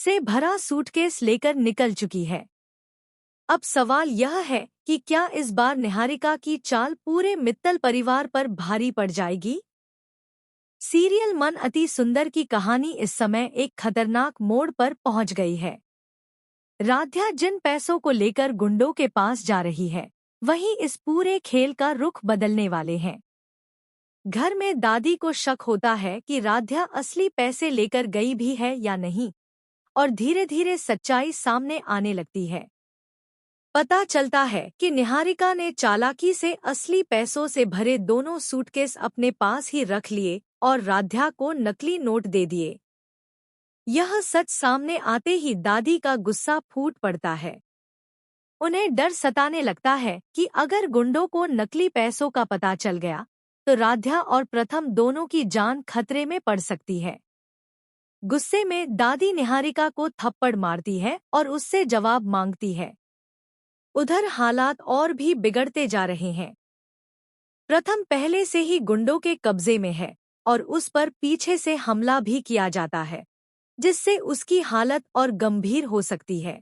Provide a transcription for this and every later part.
से भरा सूटकेस लेकर निकल चुकी है। अब सवाल यह है कि क्या इस बार निहारिका की चाल पूरे मित्तल परिवार पर भारी पड़ जाएगी? सीरियल मन अति सुंदर की कहानी इस समय एक खतरनाक मोड़ पर पहुंच गई है। राध्या जिन पैसों को लेकर गुंडों के पास जा रही है, वहीं इस पूरे खेल का रुख बदलने वाले हैं। घर में दादी को शक होता है कि राध्या असली पैसे लेकर गई भी है या नहीं, और धीरे धीरे सच्चाई सामने आने लगती है। पता चलता है कि निहारिका ने चालाकी से असली पैसों से भरे दोनों सूटकेस अपने पास ही रख लिए और राध्या को नकली नोट दे दिए। यह सच सामने आते ही दादी का गुस्सा फूट पड़ता है। उन्हें डर सताने लगता है कि अगर गुंडों को नकली पैसों का पता चल गया तो राध्या और प्रथम दोनों की जान खतरे में पड़ सकती है। गुस्से में दादी निहारिका को थप्पड़ मारती है और उससे जवाब मांगती है। उधर हालात और भी बिगड़ते जा रहे हैं। प्रथम पहले से ही गुंडों के कब्जे में है और उस पर पीछे से हमला भी किया जाता है, जिससे उसकी हालत और गंभीर हो सकती है।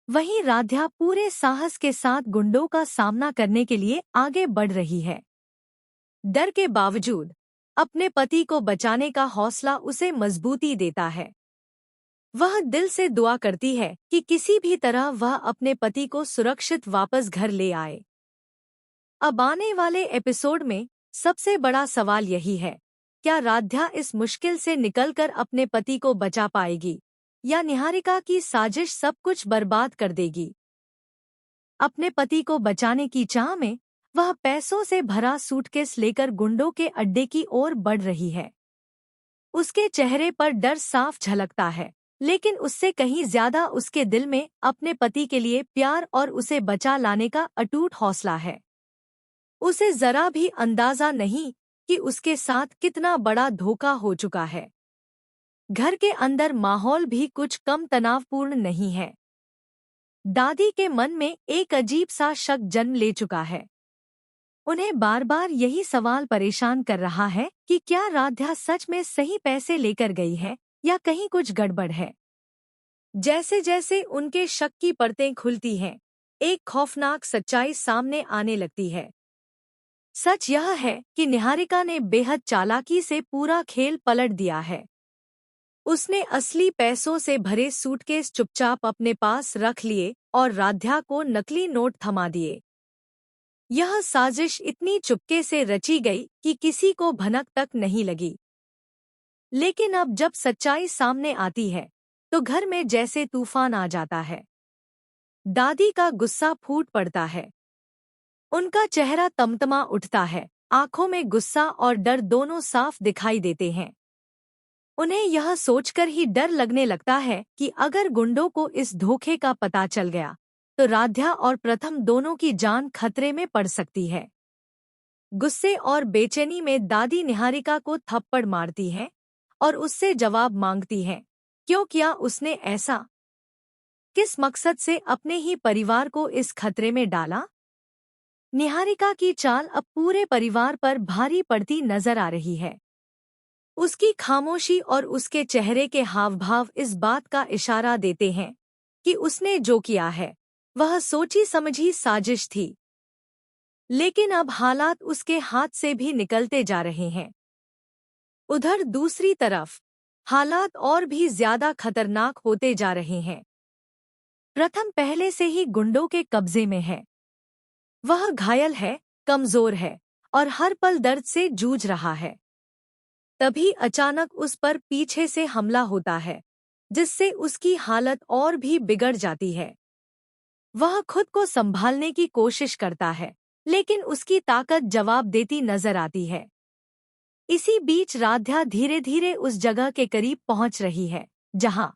वहीं राध्या पूरे साहस के साथ गुंडों का सामना करने के लिए आगे बढ़ रही है। डर के बावजूद अपने पति को बचाने का हौसला उसे मजबूती देता है। वह दिल से दुआ करती है कि किसी भी तरह वह अपने पति को सुरक्षित वापस घर ले आए। अब आने वाले एपिसोड में सबसे बड़ा सवाल यही है, क्या राध्या इस मुश्किल से निकलकर अपने पति को बचा पाएगी या निहारिका की साजिश सब कुछ बर्बाद कर देगी? अपने पति को बचाने की चाह में वह पैसों से भरा सूटकेस लेकर गुंडों के अड्डे की ओर बढ़ रही है। उसके चेहरे पर डर साफ झलकता है, लेकिन उससे कहीं ज्यादा उसके दिल में अपने पति के लिए प्यार और उसे बचा लाने का अटूट हौसला है। उसे जरा भी अंदाजा नहीं कि उसके साथ कितना बड़ा धोखा हो चुका है। घर के अंदर माहौल भी कुछ कम तनावपूर्ण नहीं है। दादी के मन में एक अजीब सा शक जन्म ले चुका है। उन्हें बार बार यही सवाल परेशान कर रहा है कि क्या राध्या सच में सही पैसे लेकर गई है या कहीं कुछ गड़बड़ है। जैसे जैसे उनके शक की परतें खुलती हैं, एक खौफनाक सच्चाई सामने आने लगती है। सच यह है कि निहारिका ने बेहद चालाकी से पूरा खेल पलट दिया है। उसने असली पैसों से भरे सूटकेस चुपचाप अपने पास रख लिए और राध्या को नकली नोट थमा दिए। यह साजिश इतनी चुपके से रची गई कि किसी को भनक तक नहीं लगी। लेकिन अब जब सच्चाई सामने आती है तो घर में जैसे तूफान आ जाता है। दादी का गुस्सा फूट पड़ता है। उनका चेहरा तमतमा उठता है, आंखों में गुस्सा और डर दोनों साफ दिखाई देते हैं। उन्हें यह सोचकर ही डर लगने लगता है कि अगर गुंडों को इस धोखे का पता चल गया तो राध्या और प्रथम दोनों की जान खतरे में पड़ सकती है। गुस्से और बेचैनी में दादी निहारिका को थप्पड़ मारती है और उससे जवाब मांगती है, क्यों किया उसने ऐसा? किस मकसद से अपने ही परिवार को इस खतरे में डाला? निहारिका की चाल अब पूरे परिवार पर भारी पड़ती नजर आ रही है। उसकी खामोशी और उसके चेहरे के हावभाव इस बात का इशारा देते हैं कि उसने जो किया है वह सोची समझी साजिश थी। लेकिन अब हालात उसके हाथ से भी निकलते जा रहे हैं। उधर दूसरी तरफ हालात और भी ज्यादा खतरनाक होते जा रहे हैं। प्रथम पहले से ही गुंडों के कब्जे में है। वह घायल है, कमजोर है और हर पल दर्द से जूझ रहा है। तभी अचानक उस पर पीछे से हमला होता है, जिससे उसकी हालत और भी बिगड़ जाती है। वह खुद को संभालने की कोशिश करता है, लेकिन उसकी ताकत जवाब देती नजर आती है। इसी बीच राध्या धीरे धीरे उस जगह के करीब पहुंच रही है जहां